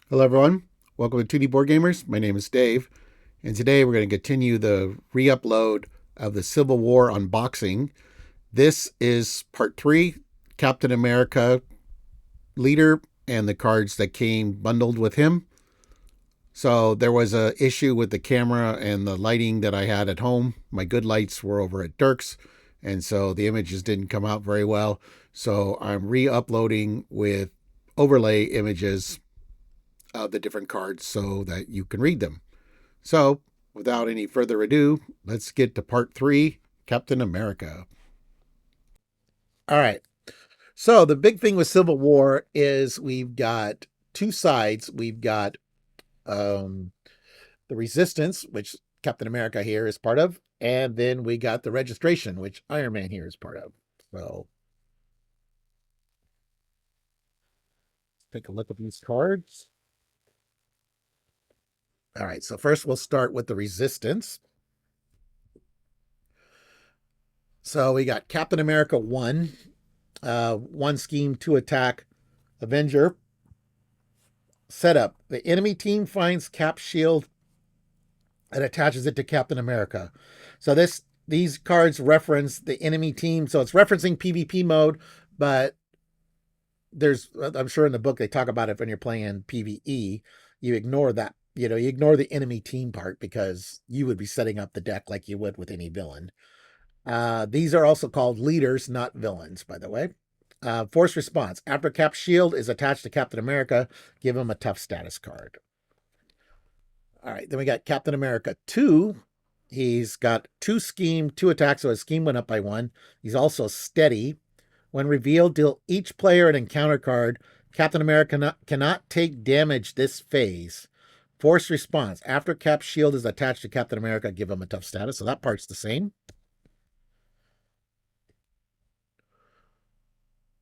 Hello, everyone. Welcome to 2D Board Gamers. My name is Dave, and today we're going to continue the re-upload of the Civil War unboxing. This is part 3, Captain America leader and the cards that came bundled with him. So there was a issue with the camera and the lighting that I had at home. My good lights were over at Dirk's, and so the images didn't come out very well. So I'm re-uploading with overlay images of the different cards so that you can read them. So, without any further ado, let's get to part 3, Captain America. All right. So, the big thing with Civil War is we've got two sides. We've got the Resistance, which Captain America here is part of, and then we got the Registration, which Iron Man here is part of. So, take a look at these cards. All right, so first we'll start with the Resistance. So we got Captain America 1, one scheme, two attack, Avenger. Setup. The enemy team finds Cap's shield and attaches it to Captain America. So these cards reference the enemy team. So it's referencing PvP mode, but I'm sure in the book they talk about it when you're playing PvE. You ignore that. You ignore the enemy team part because you would be setting up the deck like you would with any villain. These are also called leaders, not villains, by the way. Force response. After Cap's shield is attached to Captain America, give him a tough status card. All right, then we got Captain America 2. He's got 2 scheme, 2 attacks, so his scheme went up by 1. He's also steady. When revealed, deal each player an encounter card. Captain America cannot take damage this phase. Force response. After Cap's shield is attached to Captain America, give him a tough status. So that part's the same.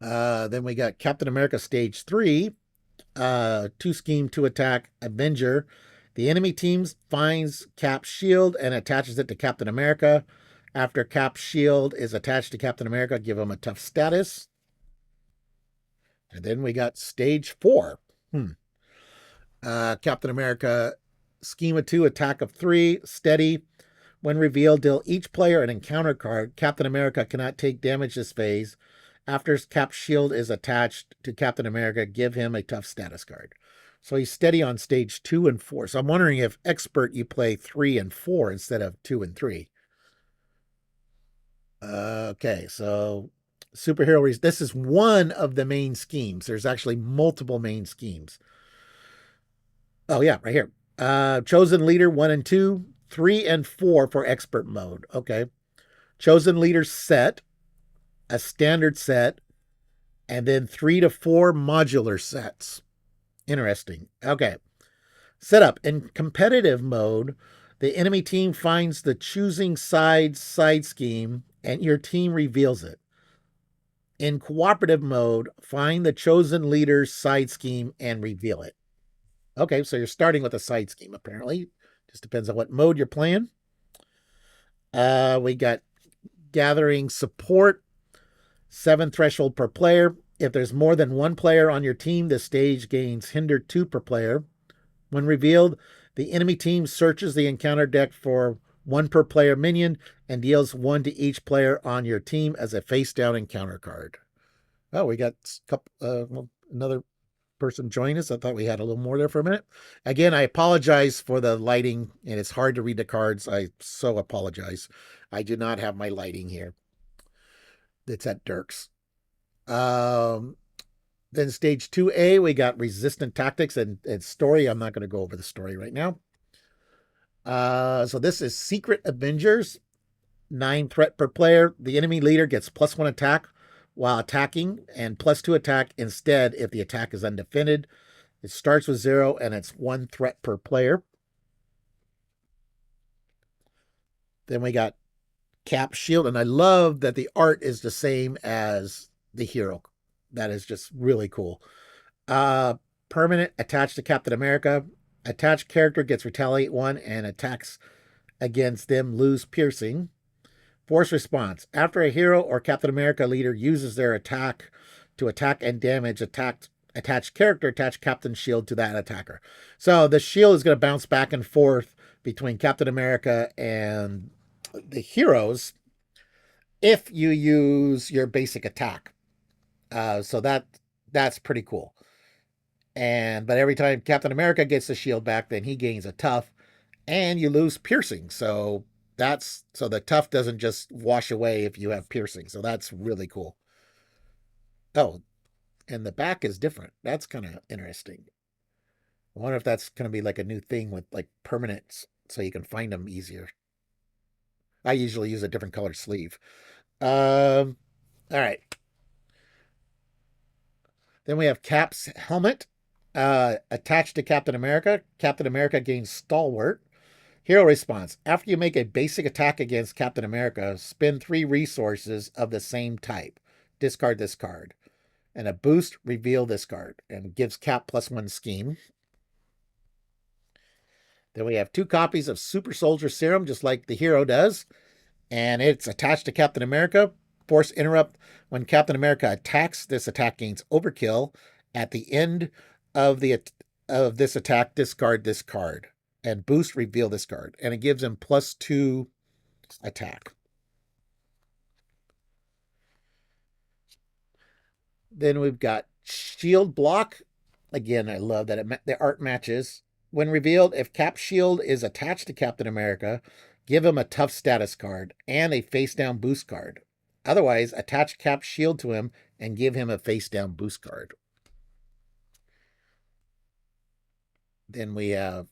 Then we got Captain America Stage 3. 2 scheme, 2 attack, Avenger. The enemy team finds Cap's shield and attaches it to Captain America. After Cap's shield is attached to Captain America, give him a tough status. And then we got Stage 4. Captain America Scheme of 2, attack of 3, steady. When revealed, deal each player an encounter card. Captain America cannot take damage this phase. After Cap's shield is attached to Captain America, give him a tough status card. So he's steady on stage 2 and 4. So I'm wondering if expert you play 3 and 4 instead of 2 and 3. Okay, so superhero. This is one of the main schemes. There's actually multiple main schemes. Oh yeah, right here. Chosen leader 1 and 2, 3 and 4 for expert mode. Okay. Chosen leader set, a standard set, and then 3 to 4 modular sets. Interesting. Okay. Setup. In competitive mode, the enemy team finds the choosing side scheme and your team reveals it. In cooperative mode, find the chosen leader's side scheme and reveal it. Okay, so you're starting with a side scheme, apparently. Just depends on what mode you're playing. We got gathering support, 7 threshold per player. If there's more than 1 player on your team, the stage gains hinder 2 per player. When revealed, the enemy team searches the encounter deck for 1 per player minion and deals 1 to each player on your team as a face-down encounter card. Oh, we got another person join us. I thought we had a little more there for a minute. Again, I apologize for the lighting, and it's hard to read the cards. I so apologize. I do not have my lighting here. It's at Dirk's. Then stage 2A, we got resistant tactics and story. I'm not going to go over the story right now. So this is Secret Avengers, 9 threat per player. The enemy leader gets +1 attack while attacking and +2 attack instead if the attack is undefended. It starts with 0 and it's 1 threat per player. Then we got Cap shield, and I love that the art is the same as the hero. That is just really cool. Permanent attached to Captain America. Attached character gets retaliate 1 and attacks against them lose piercing. Force response. After a hero or Captain America leader uses their attack to attack and damage attacked attach character, attach Captain Shield to that attacker. So the shield is going to bounce back and forth between Captain America and the heroes if you use your basic attack. So that's pretty cool. But every time Captain America gets the shield back, then he gains a tough, and you lose piercing. So the tough doesn't just wash away if you have piercing. So that's really cool. Oh, and the back is different. That's kind of interesting. I wonder if that's going to be like a new thing with like permanents so you can find them easier. I usually use a different color sleeve. All right. Then we have Cap's helmet attached to Captain America. Captain America gains stalwart. Hero response. After you make a basic attack against Captain America, spend 3 resources of the same type. Discard this card. And a boost, reveal this card. And gives Cap +1 scheme. Then we have 2 copies of Super Soldier Serum, just like the hero does. And it's attached to Captain America. Force interrupt. When Captain America attacks, this attack gains overkill. At the end of this attack, discard this card. And boost, reveal this card. And it gives him +2 attack. Then we've got Shield Block. Again, I love that the art matches. When revealed, if Cap Shield is attached to Captain America, give him a tough status card and a face-down boost card. Otherwise, attach Cap Shield to him and give him a face-down boost card. Then we have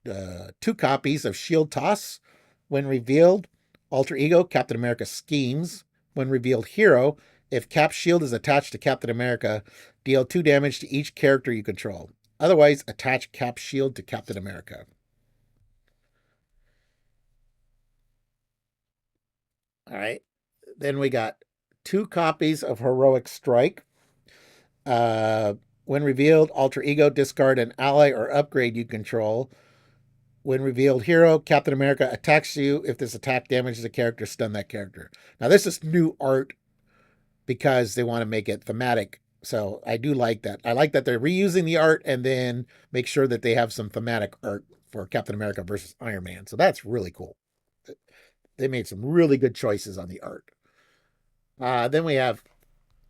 2 copies of Shield Toss. When revealed, Alter Ego, Captain America schemes. When revealed, Hero, if Cap Shield is attached to Captain America, deal 2 damage to each character you control. Otherwise, attach Cap Shield to Captain America. All right. Then we got 2 copies of Heroic Strike. When revealed, Alter Ego, discard an ally or upgrade you control. When revealed, Hero, Captain America attacks you. If this attack damages a character, stun that character. Now, this is new art because they want to make it thematic. So I do like that. I like that they're reusing the art and then make sure that they have some thematic art for Captain America versus Iron Man. So that's really cool. They made some really good choices on the art. Then we have,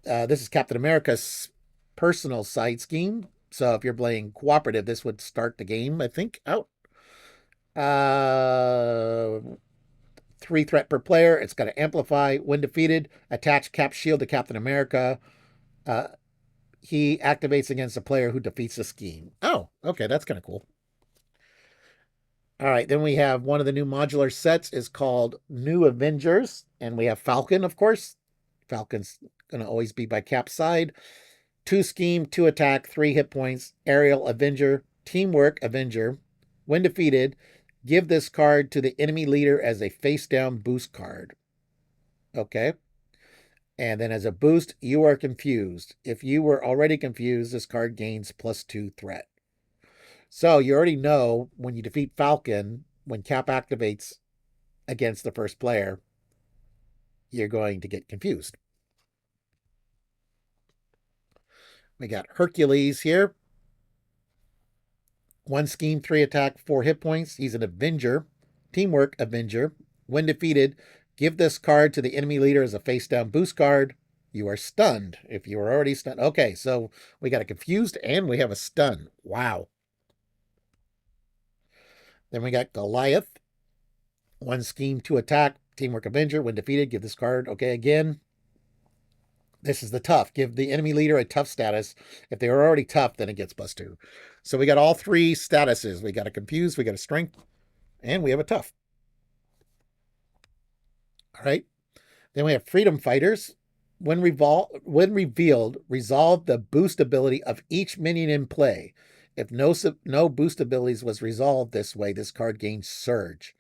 this is Captain America's personal side scheme. So if you're playing cooperative, this would start the game, I think, out. 3 threat per player. It's got to amplify. When defeated, attach Cap Shield to Captain America. He activates against a player who defeats the scheme. Oh, okay, that's kind of cool. All right, then we have one of the new modular sets is called New Avengers, and we have Falcon, of course. Falcon's going to always be by Cap's side. 2 scheme, 2 attack, 3 hit points. Aerial Avenger, Teamwork Avenger. When defeated, give this card to the enemy leader as a face-down boost card. Okay. And then as a boost, you are confused. If you were already confused, this card gains +2 threat. So you already know when you defeat Falcon, when Cap activates against the first player, you're going to get confused. We got Hercules here. 1 scheme, 3 attack, 4 hit points. He's an Avenger. Teamwork Avenger. When defeated, give this card to the enemy leader as a face-down boost card. You are stunned if you were already stunned. Okay, so we got a confused and we have a stun. Wow. Then we got Goliath. 1 scheme, 2 attack. Teamwork Avenger. When defeated, give this card. Okay, again. This is the tough. Give the enemy leader a tough status. If they are already tough, then it gets +2. So we got all 3 statuses. We got a confused, we got a strength, and we have a tough. All right. Then we have Freedom Fighters. When revealed, resolve the boost ability of each minion in play. If no boost abilities was resolved this way, this card gains Surge.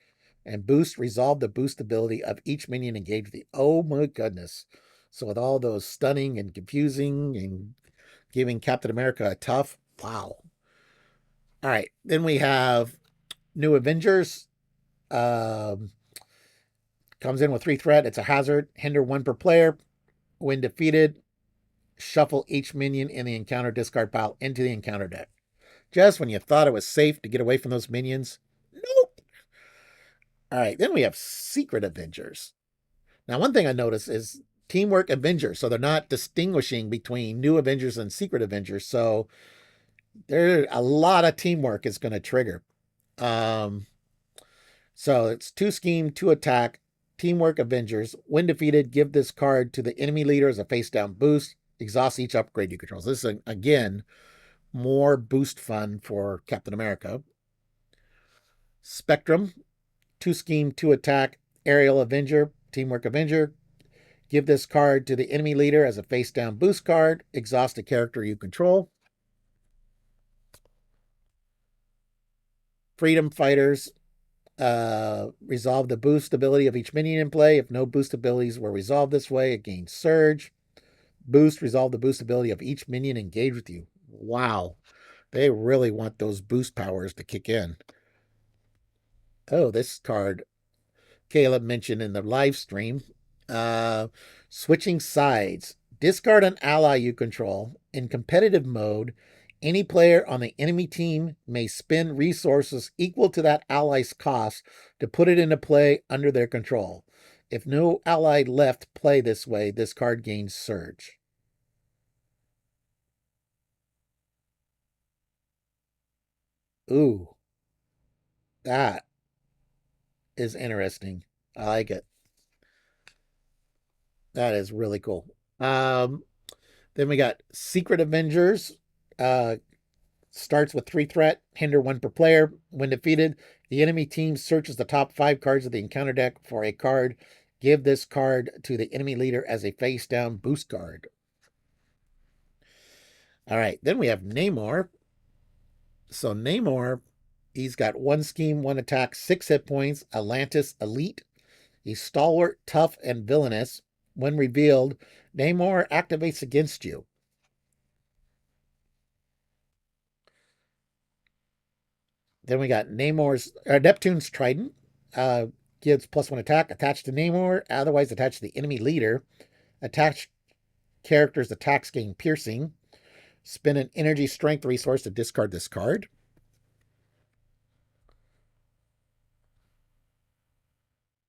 And boost, resolve the boost ability of each minion engaged with the... Oh my goodness. So with all those stunning and confusing and giving Captain America a tough, wow. All right. Then we have New Avengers. Comes in with 3 threat. It's a hazard. Hinder 1 per player. When defeated, shuffle each minion in the encounter discard pile into the encounter deck. Just when you thought it was safe to get away from those minions, nope. All right, then we have Secret Avengers. Now, one thing I noticed is Teamwork Avengers. So they're not distinguishing between new Avengers and Secret Avengers. So there a lot of teamwork is going to trigger. So it's 2 scheme, 2 attack, Teamwork Avengers. When defeated, give this card to the enemy leader as a face down boost. Exhaust each upgrade you control. So this is, again, more boost fun for Captain America. Spectrum, 2 scheme, 2 attack, Aerial Avenger, Teamwork Avenger. Give this card to the enemy leader as a face down boost card. Exhaust a character you control. Freedom Fighters, resolve the boost ability of each minion in play. If no boost abilities were resolved this way, it gains Surge. Boost, resolve the boost ability of each minion engaged with you. Wow. They really want those boost powers to kick in. Oh, this card Caleb mentioned in the live stream. Switching sides. Discard an ally you control. In competitive mode, any player on the enemy team may spend resources equal to that ally's cost to put it into play under their control. If no ally left play this way, this card gains Surge. Ooh, that is interesting. I like it. That is really cool. Then we got Secret Avengers. Starts with 3 threat, hinder 1 per player. When defeated, the enemy team searches the top 5 cards of the encounter deck for a card. Give this card to the enemy leader as a face down boost card. All right, then we have Namor. So Namor, he's got 1 scheme, 1 attack, 6 hit points, Atlantis Elite. He's stalwart, tough, and villainous. When revealed, Namor activates against you. Then we got Neptune's Trident. Gives +1 attack attached to Namor, otherwise attached to the enemy leader. Attached character's attacks gain piercing. Spend an energy strength resource to discard this card.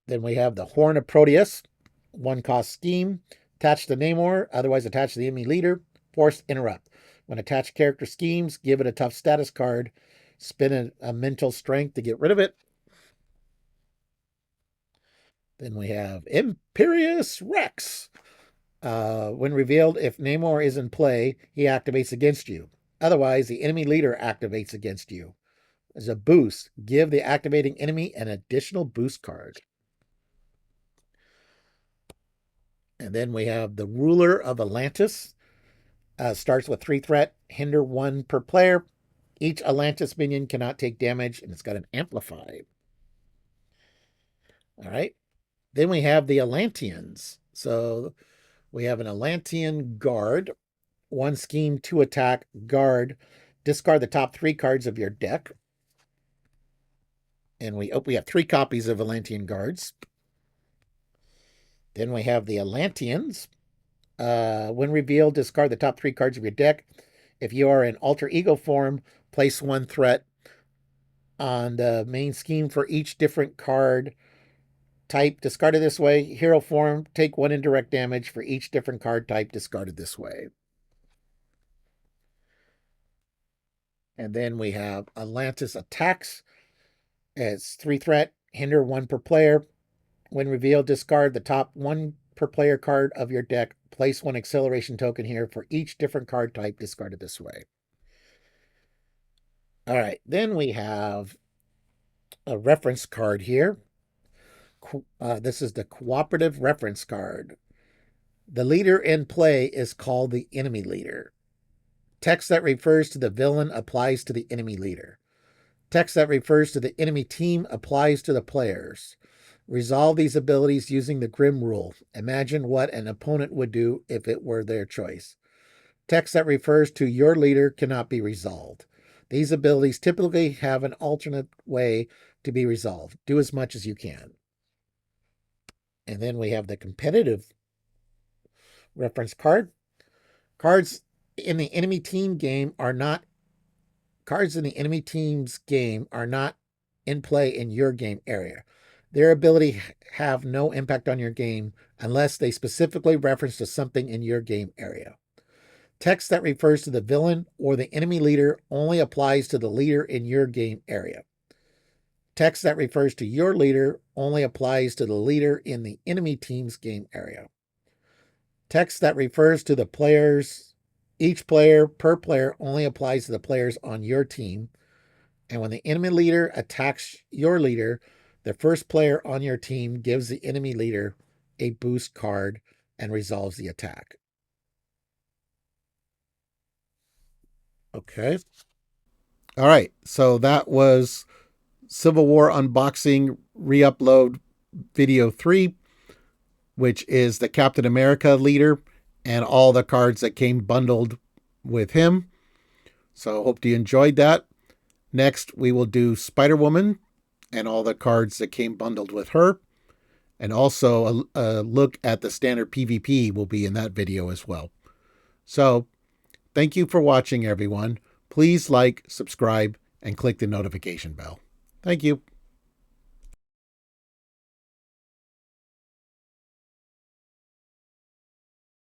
Then we have the Horn of Proteus. 1 cost scheme. Attached to Namor, otherwise attached to the enemy leader. Force Interrupt. When attached character schemes, give it a tough status card. Spend a mental strength to get rid of it. Then we have Imperious Rex. When revealed, if Namor is in play, he activates against you. Otherwise, the enemy leader activates against you. As a boost, give the activating enemy an additional boost card. And then we have the Ruler of Atlantis. Starts with 3 threat, hinder 1 per player. Each Atlantis minion cannot take damage, and it's got an amplify. All right. Then we have the Atlantians. So we have an Atlantean guard. 1 scheme, 2 attack, guard. Discard the top 3 cards of your deck. And we have 3 copies of Atlantean guards. Then we have the Atlanteans. When revealed, discard the top 3 cards of your deck. If you are in alter ego form, place 1 threat on the main scheme for each different card type discarded this way. Hero form, take 1 indirect damage for each different card type discarded this way. And then we have Atlantis Attacks. It's 3 threat, hinder 1 per player. When revealed, discard the top 1 per player card of your deck. Place 1 acceleration token here for each different card type discarded this way. All right, then we have a reference card here. This is the cooperative reference card. The leader in play is called the enemy leader. Text that refers to the villain applies to the enemy leader. Text that refers to the enemy team applies to the players. Resolve these abilities using the Grim rule. Imagine what an opponent would do if it were their choice. Text that refers to your leader cannot be resolved. These abilities typically have an alternate way to be resolved. Do as much as you can. And then we have the competitive reference card. Cards in the enemy team game are not cards in the enemy team's game are not in play in your game area. Their ability have no impact on your game unless they specifically reference to something in your game area. Text that refers to the villain or the enemy leader only applies to the leader in your game area. Text that refers to your leader only applies to the leader in the enemy team's game area. Text that refers to the players, each player per player only applies to the players on your team. And when the enemy leader attacks your leader, the first player on your team gives the enemy leader a boost card and resolves the attack. Okay. All right. So that was Civil War Unboxing Reupload Video 3, which is the Captain America leader and all the cards that came bundled with him. So hope you enjoyed that. Next, we will do Spider-Woman and all the cards that came bundled with her. And also a look at the standard PvP will be in that video as well. So thank you for watching, everyone. Please like, subscribe, and click the notification bell. Thank you.